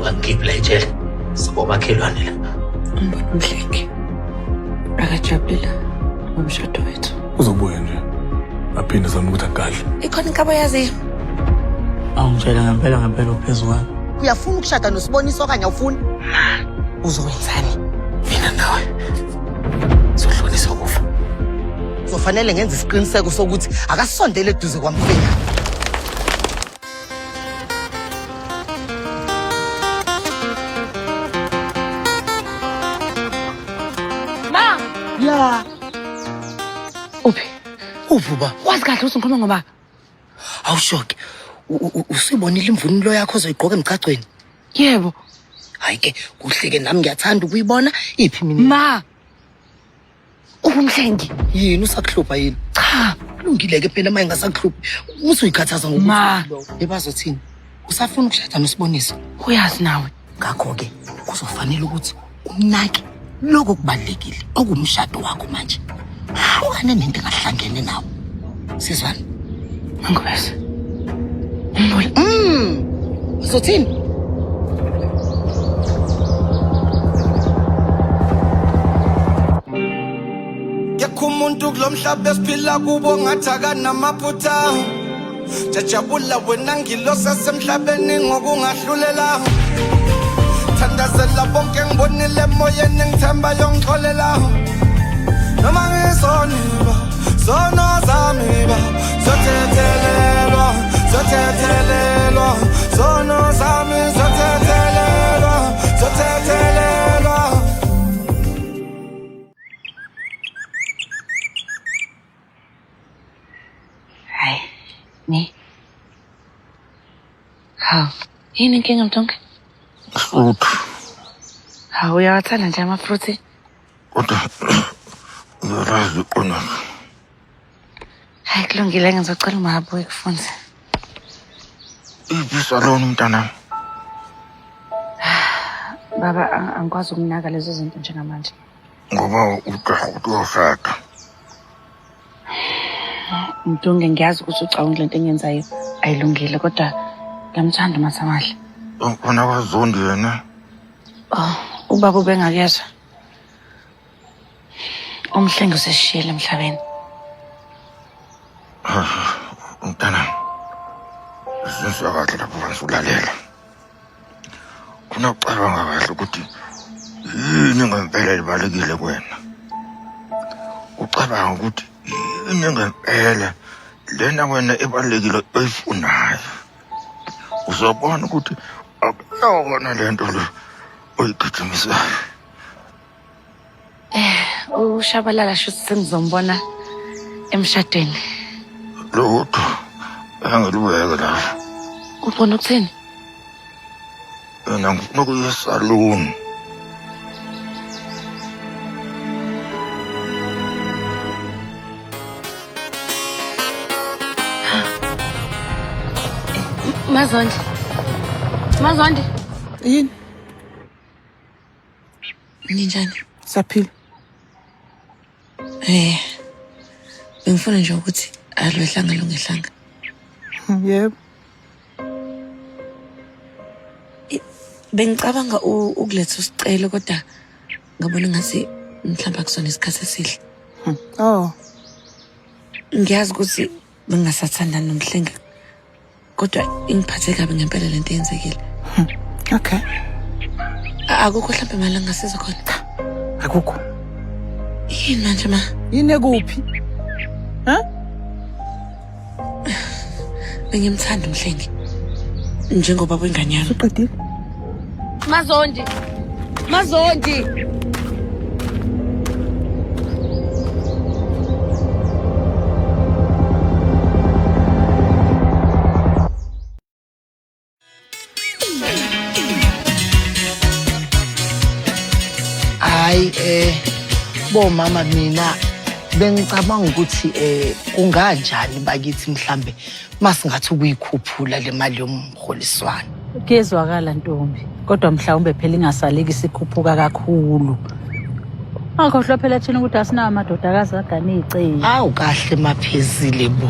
Ungangikhiphi la ejele. Sikomakhelwane la. Umbona Mhlengi. Akajabulile ngomshado wethu. Uzobuya nje. Aphinde zama ukuthi akahle. Ikhona inkabo yaziyo. Awungitshela ngempela uphezulu kwami. Uyafuna ukushada noSiboniso okanye awufuni? Uzowenzani? Mina nawe. Sohlonisa ukufa. Kuzofanele ngenze isiqiniseko sokuthi akasondele eduze kwamkhwenya. Ma! Ya, Uvuba, wazi kahle ukuthi ngikhuluma ngoba. awushoke. Usibonile imvunulo yakho ozoyigqoka emgcagcweni? Yebo. Hayi ke, kuhle-ke nami ngiyathanda ukuyibona. Iphi mina? Ma! Mhlengi. Yini usakuhlupha yini? Cha. Kulungile-ke phela uma ingasakuhluphi. Usuyikhathaza Ma. Ebazothini? Usafuna ukushada noSiboniso? Uyazi nawe. Ngakho-ke kuzofanele ukuthi unake lokho kubalulekile okumshado wakho manje. Hlukane nento engahlangene nawo. Sizwana? Ngibese. Mbona? Uzothini? Yekho umuntu kulomhlaba esiphila kubo ngathi akanamaphutha. Jajabula wena ngilosa semhlabeni ngokungahlulela. Thandazela bonke ngibonile emoyeni ngithemba yongixolela. Noma ngisoniba, sono zamiba, zothethelelwa, zothethelelwa, sono zami zothethelelwa, zothethelelwa. Hayi, ni. Hawu, yini inkinga Mthonke? Fruit. Hawu, uyawathanda nje amafruthi? Kodwa ngiyarazi qona. Hayi, kulungile ngizocela umahabu ekufunze. Iphi salon mntana? Baba, angikwazi ukunaka lezo zinto njengamanje. Ngoba uyoshada. Mthunge, ngiyazi ukuthi ucabanga lento enyenzayo ayilungile kodwa ngiyamthanda uMathamahle. Khona kwaZondi yena. Ubaba ubengakuyezwa. Umhlengi useshiyile emhlabeni. Mntana. Sizwa kahle lapho bangisulalela. Khona ucabanga kahle ukuthi yini ngempela libalekile kuwena. Ucabanga ukuthi yini ngempela lena wena ebalekile oyifunayo. Uzobona ukuthi akuyona lento le oyigijimisayo. Ushabalala sho sengizombona emshadweni. Lutho angilubeke lapho. Uqonda ukuthini? Yena ngifuna ukuya esaluni. Mazondi. Yini? Ninjani? Saphila. Bengifuna nje ukuthi alwehlanga lungehlanga. Yebo. Bengicabanga ukuletha usicelo kodwa ngabona ngathi mhlawumbe akusona isikhathi esihle. Oh. Ngiyazi ukuthi bengasathandani nomhlengi. Kodwa ingiphathe kabi ngempela lento eyenzekile. Okay. Akukho mhlawumbe imali engasiza khona. Akukho. Yini manje ma? Yini ekuphi? Bengimthanda umhlengi. Njengoba wengane yami. Uqedile? Mazondi. Hayi bomama mina bengicabanga ukuthi kunganjani bakithi mhlambe masingathi ukuyikhuphula le mali yomholiswano. Kezwakala Ntombi, kodwa mhlawumbe phela ingasaleki sikhuphuka kakhulu. Akhohlwa phela thina ukuthi asinawo amadodakazi agane iceli. Awu kahle maphezile bo.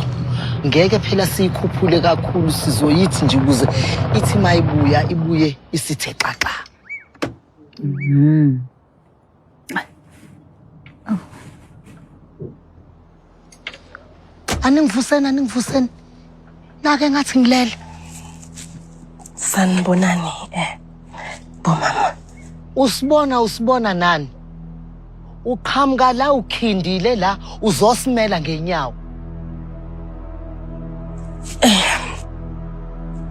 ngeke phela siyikhuphule kakhulu sizoyithi nje ukuze ithi mayibuya ibuye isithe xaxa. Aningivuseni. Nake ngathi ngilele. Sanibonani bomama. Usibona nani? Uqhamuka la ukhindile la uzosimela ngenyawo.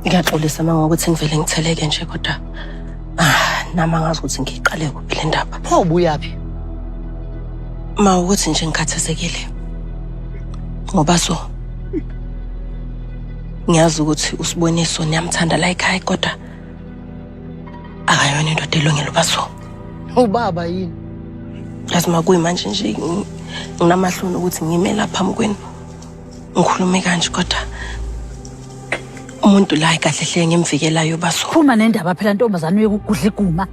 Ngiyaxolisa mangokuthi ngivele ngitheleke nje kodwa nama ngazi ukuthi ngiqale kuphi le ndaba. Pho ubuyaphi? Mawukuthi nje ngikhathazekile. Ngoba so ngiyazi ukuthi uSiboniso niyamthanda la ekhaya kodwa akayona indoda elungile baso. Ubaba yini? Yazi makuyimanje nje nginamahloni ukuthi ngime lapha phambi ngikhulume kanje kodwa umuntu la ikahle hle ngimvikelayo baso. Phuma nendaba phela ntombazana uyekugudla iguma.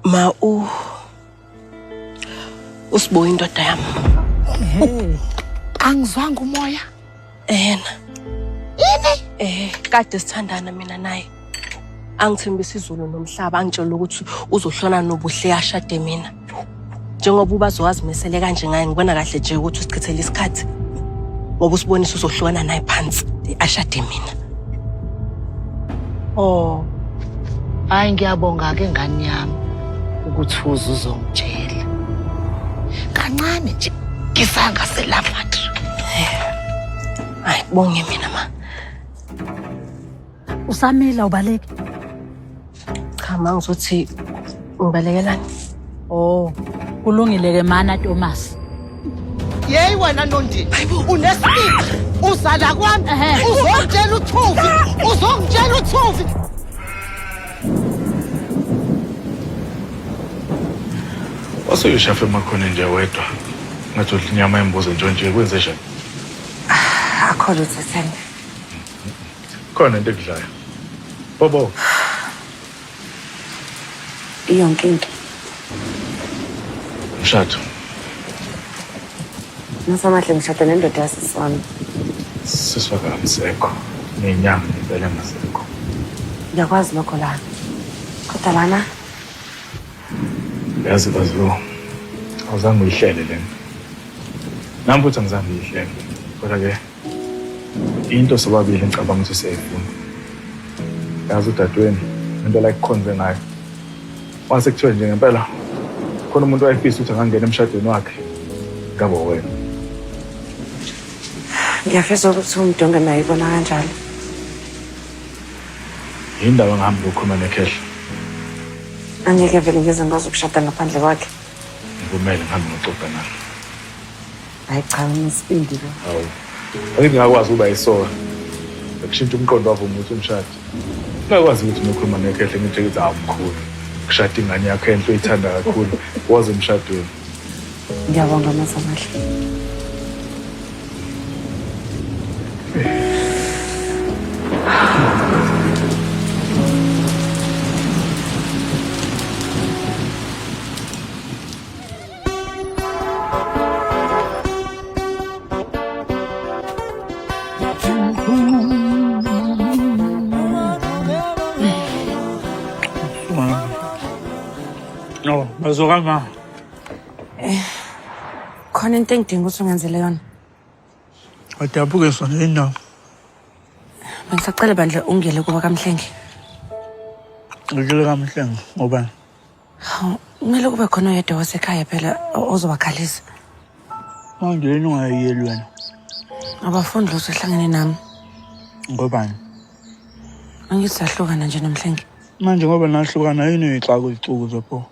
Ma uSibo indoda yami. Angizwanga umoya. Yena. Yini? Kade sithandana mina naye. Angithembisa izulu nomhlaba angitshela ukuthi uzohlona nobuhle ashade mina. Njengoba ubazowazi mesele kanje ngaye ngibona kahle nje ukuthi usichithele isikhathi. Ngoba uSibonisa uzohlukana naye phansi ashade mina. Oh. Hayi ngiyabonga ke ngani yami ukuthi uzongitshela. Kancane nje ngisanga selafati. Hayi bonge mina ma. Usamila ubaleke. Cha mangizothi ngibalekelani. Oh, kulungile ke mana Thomas. Yeyi wena Nondini, unesiphi? Uzala kwami, uzongitshela uthuvi. Waseyushafe emakhona nje wedwa. Ngathi udla inyama yembuzi nje kwenze njani? Akho lutho Thembi. Khona into ekudlayo. Bobo. Yonke into. Mshado. Nasamahle ngishada nendoda yasiswami. Siswa kamsekho. Nenyanga impela ngasekho. Ngiyakwazi lokho la. Kodwa lana yazi bazo. Awuzange uyihlele lena. Nami futhi angizange uyihlele. Kodwa ke into sobabili ngicabanga ukuthi siyayifuna. Yazi udadweni into la ikhonze ngayo. Wase kuthiwa nje ngempela khona umuntu wayefisa ukuthi angangena emshadweni wakhe. Ngabo wena. ngiyafisa ukuthi umdonga naye ibona kanjalo. Yindaba ngihamba ukukhuluma nekhehla. Angeke vele ngize ngikwazi ukushada ngaphandle kwakhe. Ngumele ngihambe ngoxoxa naye. Hayi cha ngisibindi lo. Hawu. Angithi ngakwazi ukuba yisoka. Ukushintsha umqondo wakho ukuthi umshado. Ngakwazi ukuthi nokhuluma nekhehla ngithi ukuthi awumkhulu. Kushada ingane yakho enhle oyithanda kakhulu waze emshadweni. Ngiyabonga Masamahle. No, bazokama. Khona into engidinga ukuthi ungenzele yona. Adabuke sona yini? Bengisacela bandle ungele kuba kaMhlenge. Ngikele kaMhlenge ngoba Kumele kube khona oyedwa wasekhaya phela ozobakhalisa. manje yini ungayiyeli wena? Abafundi lo sehlangene nami. Ngobani? Angisahlukana nje noMhlenge. Manje ngoba nahlukana yini ixaka icuku zopho?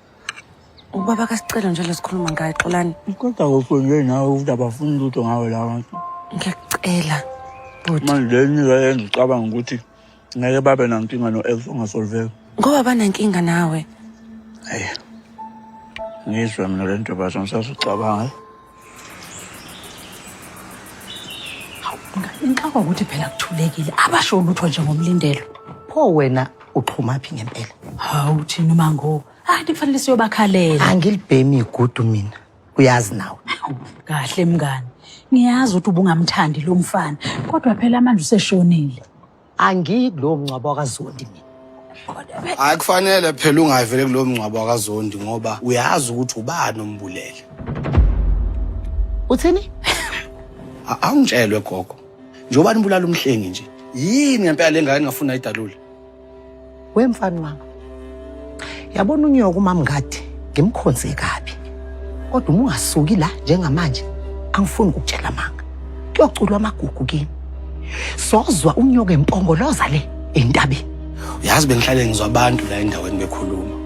Ubaba kasicelo nje lesikhuluma ngaye Xolani. Kodwa kufunye nawe ukuthi abafuni lutho ngawe la bantu. Ngiyakucela. But Manje yini yenza ucabanga ukuthi ngeke babe nankinga no-ex ongasolveki? ngoba banankinga nawe. Hayi. Ngizwe mina le nto basho ngisasucabanga. Inxaka ukuthi phela kuthulekile abasho lutho nje ngomlindelo. Pho wena uxhuma phi ngempela? Hawu thina mango Kanti kufanele siyobakhalela. Angilibhemi igudu mina. Uyazi nawe. Kahle mngani. Ngiyazi ukuthi ubungamthandi lo mfana, kodwa phela manje useshonile. Angikulo mncwabo wakaZondi mina. Hayi kufanele phela ungayivele kulo mncwabo wakaZondi ngoba uyazi ukuthi ubani ombulele. Uthini? Awungitshelwe gogo. Njengoba nibulala umhlengi nje. Yini ngempela lengane ngafuna idalule. Wemfana wami. Yabona unyoko uMamngadi ngimkhonze kabi. Kodwa uma ungasuki la njengamanje angifuni ukukutshela manga. Kuyoculwa amagugu kini. Sozwa unyoko empongoloza le entabeni. Uyazi bengihlale ngizwa abantu la endaweni bekhuluma.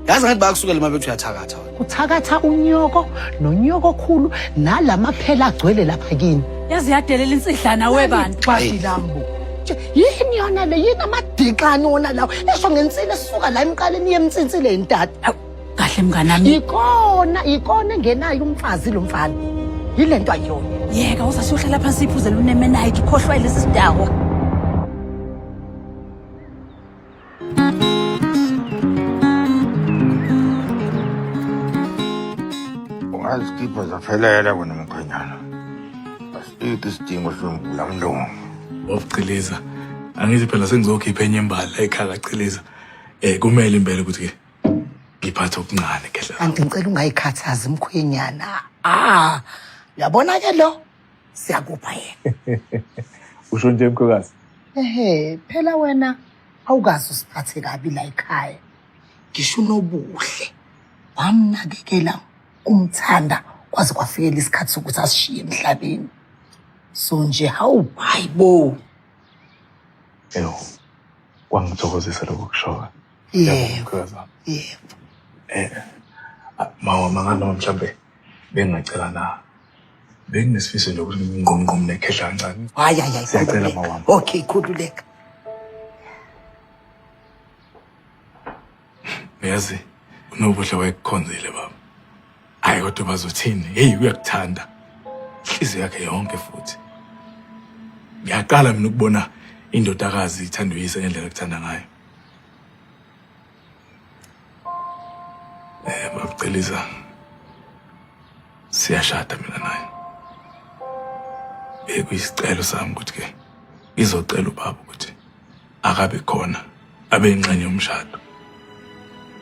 Yazi ngathi bayakusukela uma bethi uyathakatha wena. Uthakatha unyoko nonyoko khulu nalamaphela agcwele lapha kini. Yazi yadelela insihlana webantu. Bazilambo. Yini yona le yini amadikani wona lawo esho ngensile sisuka la emqaleni yemtsinsile intata. Kahle mngani nami. Ikona engenayo umfazi lo mfana. Yilento ayona. Yeka usasiyohlala phansi iphuze lunemenayiti ukhohlwa lesi sidawo. Ungazikhipha zaphelela wena mkhwenyana. Asiqedi isidingo somvula mlungu. Wabciliza. Angithi phela sengizokhipha enye imbali la ekhaya kaciliza. Kumele impela ukuthi ke ngiphathe okuncane kehla. Anti ngicela ungayikhathazi mkhwenyana. Yabona ke lo siyakupha yena. Usho nje mkhwekazi. Phela wena awukazi usiphathe kabi la ekhaya. Ngisho nobuhle. Wamnakekela umthanda kwaze kwafikela isikhathi sokuthi asishiye emhlabeni. So nje hayibo. Kwangithokozisa lokho kushoka. Yebo. Mawa mangano mhlambe bengacela na. Benginesifiso lokuthi ngingqongqom nekhehla kancane. Hayi. Siyacela mawami. Okay, khululeka. Yazi unobuhle wayekukhonzile baba. Hayi kodwa bazothini? Hey uyakuthanda. Inhliziyo yakhe yonke futhi. Ngiyaqala mina ukubona indodakazi ithanda uyise ngendlela ekuthanda ngayo. Babceliza. Siyashada mina naye. Bekuyisicelo sami ukuthi ke ngizocela ubaba ukuthi akabe khona abe ingxenye yomshado.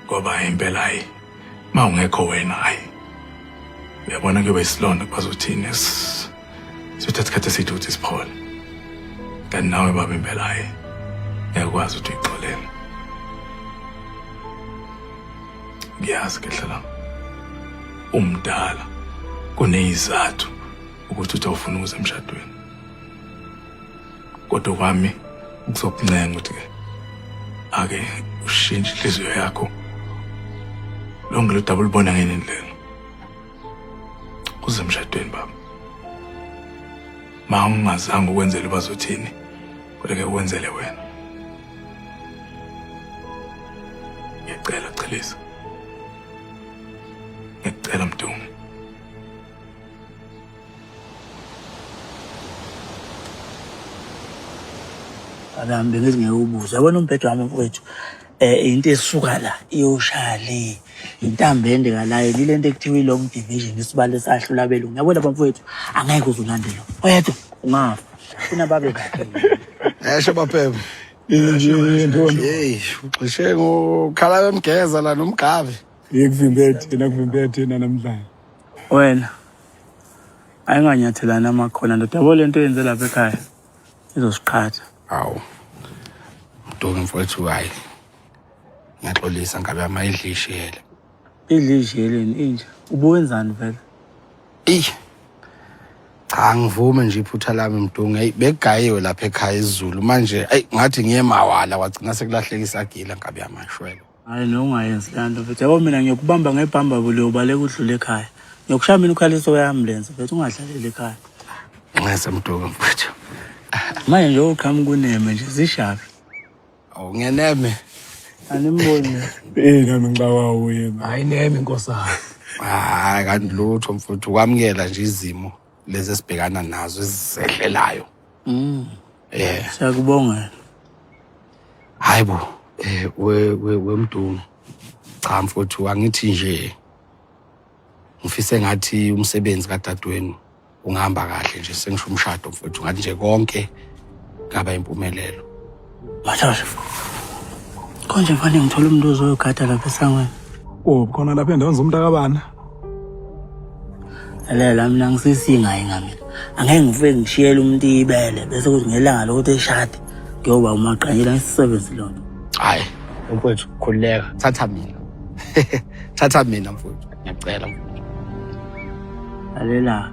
Ngoba impela hayi mawungekho wena hayi. Uyabona kuyoba isilonda bazothini sithatha isikhathi eside ukuthi siphole. Kanti nawe baba impela hayi ngiyakwazi ukuthi uyixolele. Ngiyazi ke hlala umdala kunezizathu ukuthi utawufuna ukuze emshadweni. Kodwa kwami ukuzokuncenga ukuthi ke ake ushintshe inhliziyo yakho. Lonke lo double bona ngene indlela. Uze emshadweni baba. Ma ungazange ukwenzele bazothini kodwa ke uwenzele wena. Ngiyacela Chelisa. Ngicela Mdungu. Alambe ngithi ngiyubuza. Yabona umbhedo wami mfowethu. Into esuka la iyoshale. Intambo ende kalayo lilento ekuthiwa long division isibalo sahlula abelungu. Yabona bamfowethu angeke uzulandela. Oyedwa ungafa. Funa babe kahle. Esho baphepha. Hey, uxishe ngokhala wemgeza la nomgabe. Kuvimbethe thina namhlanje. Wena ayinganyathelana amakhona ndoda yabo lento yenze lapha ekhaya. Izosiqhatha. Awu. Mdungu mfowethu hayi. Ngiyaxolisa ngabe amayidlishiyele. Idlishiyeleni inje. Ubowenzani vele? Cha ngivume nje iphutha lami Mdungu. Hey begayiwe lapha ekhaya isiZulu manje ngathi ngiyemawala wagcina sekulahlekisa agila ngabe amashwele. Hayi nongayenzi lanto mfethu. Yabo mina ngiyokubamba ngebhamba bulo ubaleka udlule ekhaya. Ngiyokushaya mina ukhaliso weyambulense mfethu ungadlaleli ekhaya. Ngase Mdungu mfethu. Manje nje uqhamuka kuneme nje zishapi. Awu ngeneme. Animboni. Nami ngibawa uyena. Hayi nemi inkosana. Hayi kanti lutho mfuthu kwamukela nje izimo lezi esibhekana nazo ezisehlelayo. Siyakubonga. Hayibo we Mdungu. Cha mfowethu angithi nje ngifise ngathi umsebenzi kadadewenu ungahamba kahle nje sengisho umshado mfowethu ngathi nje konke ngaba impumelelo. Mathashe. Konje mfana ngithola umuntu ozoyogada lapha esangweni. Khona lapha endaweni zomntakabana. Alela mina ngisisinga ngami. Angeke ngifike ngishiyele umuntu ibele bese kuthi ngelanga lokuthi eshade ngiyoba umaqanyela isisebenzi lona. Hayi, mfowethu khuleka, thatha mina. Thatha mina mfowethu, ngiyacela mfowethu. Alela.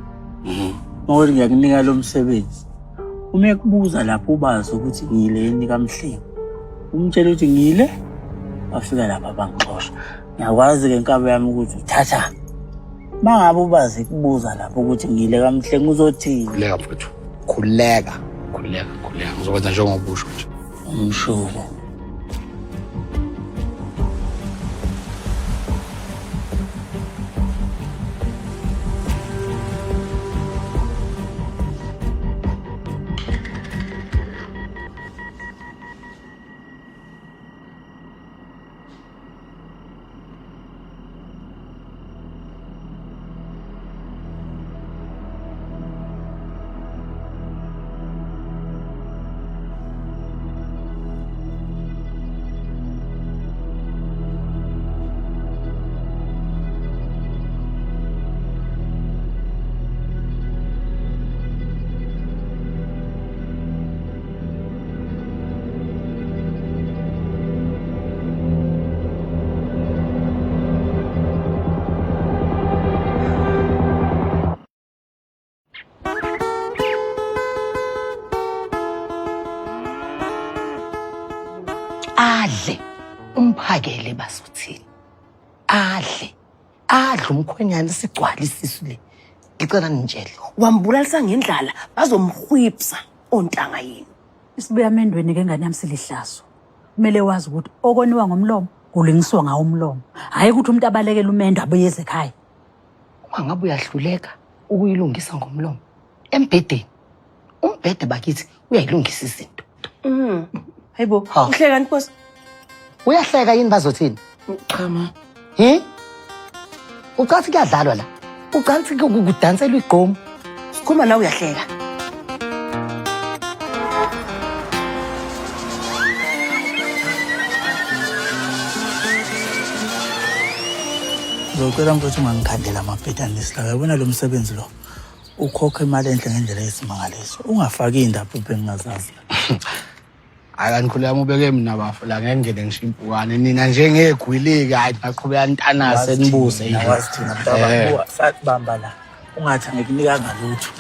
Mawuthi ngiyakunika lo msebenzi. Uma ekubuza lapho ubazi ukuthi ngiyileni kaMhlengi. Umtshela ukuthi ngiyile afika lapha bangixosha. Ngiyakwazi ke inkabe yami ukuthi thatha. Mangabe ubazi kubuza lapho ukuthi ngiyile kaMhlengi uzothini? Khuleka mfowethu. Khuleka. Ngizokwenza njengoba usho nje. Umshuko. Adle umphakele basuthini. Adle umkhwenyana sigcwala isisu le. Ngicela nitshele. Wambulalisa ngendlala bazomhwipsa ontanga yini. Isibuya amendweni ke ngane yami silihlazo. Kumele wazi ukuthi okoniwa ngomlomo kulingiswa ngawo umlomo. Hayi ukuthi umuntu abalekela umendo abuyeze ekhaya. Uma ngabe uyahluleka ukuyilungisa ngomlomo embhedeni. Umbhede bakithi uyayilungisa izinto. Hayibo, uhleka nkosi. Uyahleka yini bazothini? Chama. Ucathi kuyadlalwa la. Ucathi kudanselwa igqomo. Sikhuluma nawe uyahleka. Ngicela mfowethu ungangikhandela amabhedani la. Yabona lo msebenzi lo. Ukhokha imali enhle ngendlela esimangaliso. Ungafaki indaba bengingazazi. Akangikhuleka ubeke mina bafo la ngeke ngene ngishimpukane nina njengegwilika hayi baqhubeka ntanase nibuse yini. Awazi thina mntaba fathi bamba la. Ungathi ngikunika ngalutho.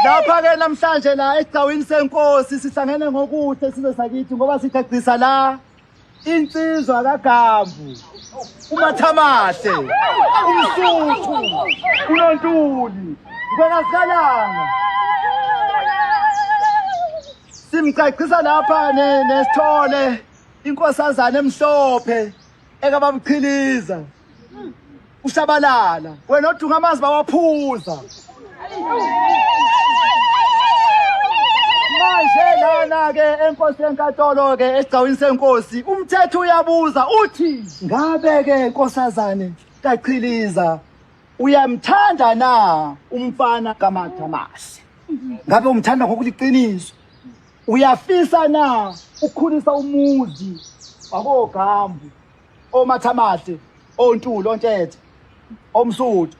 Lapha-ke namhlanje la esigcawini senkosi sihlangene ngokuhle sizwe sakithi ngoba sicacisa la insizwa kaGambu, uMathamahle, uMsuthu, uNontuli, Nkosazana. Simcacisa lapha neSithole, inkosazana emhlophe ekabamqhiliza. Ushabalala, wena odunga amanzi bawaphuza. Manje lana-ke enkosi yenkantolo-ke esigcawini senkosi umthetho uyabuza uthi ngabe-ke nkosazane kaQhiliza uyamthanda na umfana kaMathamasi? Ngabe umthanda ngokuliqiniso? Uyafisa na ukukhulisa umuzi wakoGambu, oMathamasi, oNtuli, oNtethe, oMsuthu?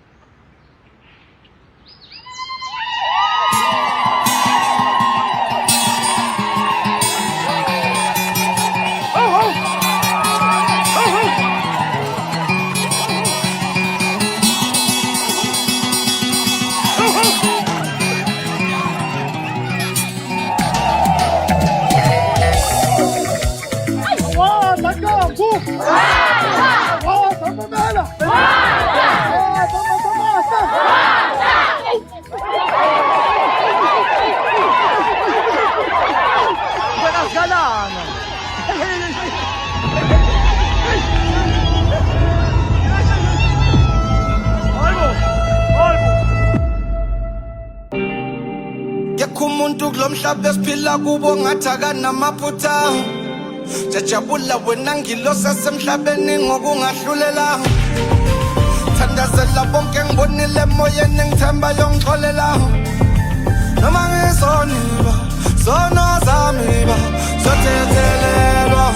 Umuntu kulomhlaba esiphila kubo ngathi akanamaphutha jajabula wena ngilosa semhlabeni ngokungahlulela thandazela bonke ngibonile emoyeni ngithemba yongixolela noma ngisoniba sono zami ba sothethelelwa